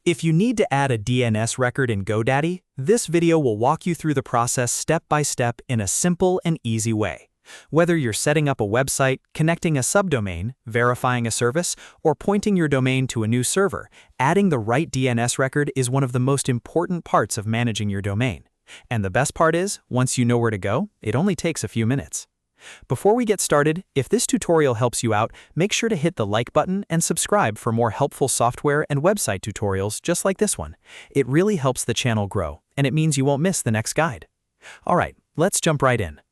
If you need to add a DNS record in GoDaddy, this video will walk you through the process step by step in a simple and easy way. Whether you're setting up a website, connecting a subdomain, verifying a service, or pointing your domain to a new server, adding the right DNS record is one of the most important parts of managing your domain. And the best part is, once you know where to go, it only takes a few minutes. Before we get started, if this tutorial helps you out, make sure to hit the like button and subscribe for more helpful software and website tutorials just like this one. It really helps the channel grow, and it means you won't miss the next guide. Alright, let's jump right in.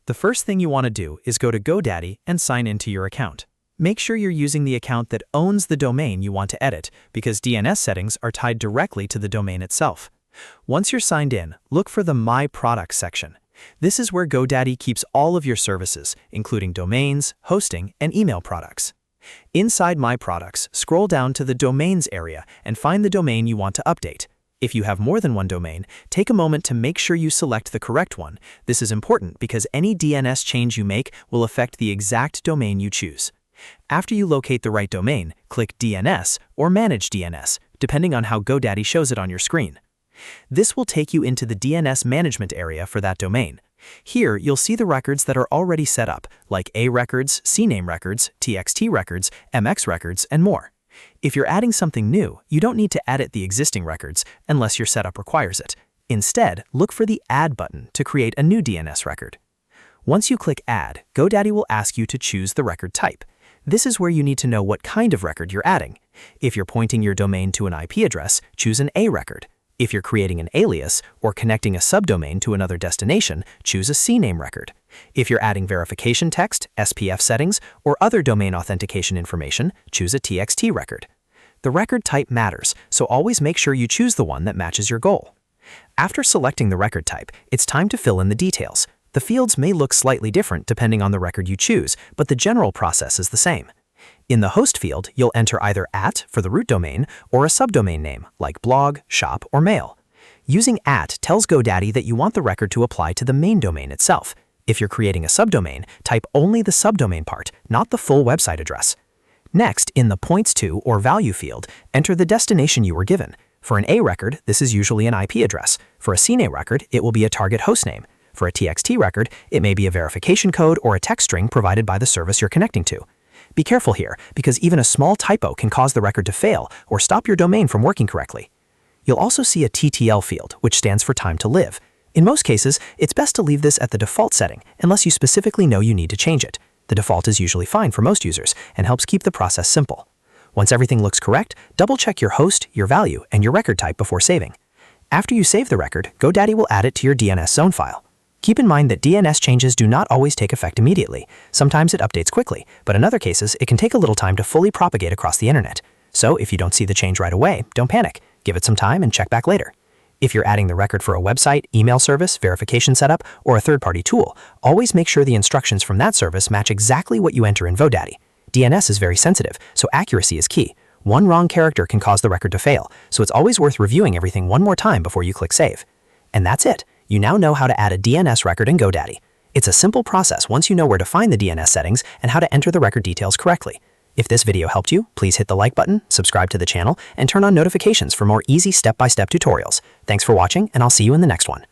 The first thing you want to do is go to GoDaddy and sign into your account. Make sure you're using the account that owns the domain you want to edit, because DNS settings are tied directly to the domain itself. Once you're signed in, look for the My Products section. This is where GoDaddy keeps all of your services, including domains, hosting, and email products. Inside My Products, scroll down to the Domains area and find the domain you want to update. If you have more than one domain, take a moment to make sure you select the correct one. This is important because any DNS change you make will affect the exact domain you choose. After you locate the right domain, click DNS or Manage DNS, depending on how GoDaddy shows it on your screen. This will take you into the DNS management area for that domain. Here, you'll see the records that are already set up, like A records, CNAME records, TXT records, MX records, and more. If you're adding something new, you don't need to edit the existing records unless your setup requires it. Instead, look for the Add button to create a new DNS record. Once you click Add, GoDaddy will ask you to choose the record type. This is where you need to know what kind of record you're adding. If you're pointing your domain to an IP address, choose an A record. If you're creating an alias or connecting a subdomain to another destination, choose a CNAME record. If you're adding verification text, SPF settings, or other domain authentication information, choose a TXT record. The record type matters, so always make sure you choose the one that matches your goal. After selecting the record type, it's time to fill in the details. The fields may look slightly different depending on the record you choose, but the general process is the same. In the host field, you'll enter either @ for the root domain or a subdomain name like blog, shop, or mail. Using @ tells GoDaddy that you want the record to apply to the main domain itself. If you're creating a subdomain, type only the subdomain part, not the full website address. Next, in the points to or value field, enter the destination you were given. For an A record, this is usually an IP address. For a CNAME record, it will be a target hostname. For a TXT record, it may be a verification code or a text string provided by the service you're connecting to. Be careful here, because even a small typo can cause the record to fail or stop your domain from working correctly. You'll also see a TTL field, which stands for time to live. In most cases, it's best to leave this at the default setting, unless you specifically know you need to change it. The default is usually fine for most users and helps keep the process simple. Once everything looks correct, double-check your host, your value, and your record type before saving. After you save the record, GoDaddy will add it to your DNS zone file. Keep in mind that DNS changes do not always take effect immediately. Sometimes it updates quickly, but in other cases, it can take a little time to fully propagate across the internet. So if you don't see the change right away, don't panic. Give it some time and check back later. If you're adding the record for a website, email service, verification setup, or a third-party tool, always make sure the instructions from that service match exactly what you enter in GoDaddy. DNS is very sensitive, so accuracy is key. One wrong character can cause the record to fail, so it's always worth reviewing everything one more time before you click Save. And that's it. You now know how to add a DNS record in GoDaddy. It's a simple process once you know where to find the DNS settings and how to enter the record details correctly. If this video helped you, please hit the like button, subscribe to the channel, and turn on notifications for more easy step-by-step tutorials. Thanks for watching, and I'll see you in the next one.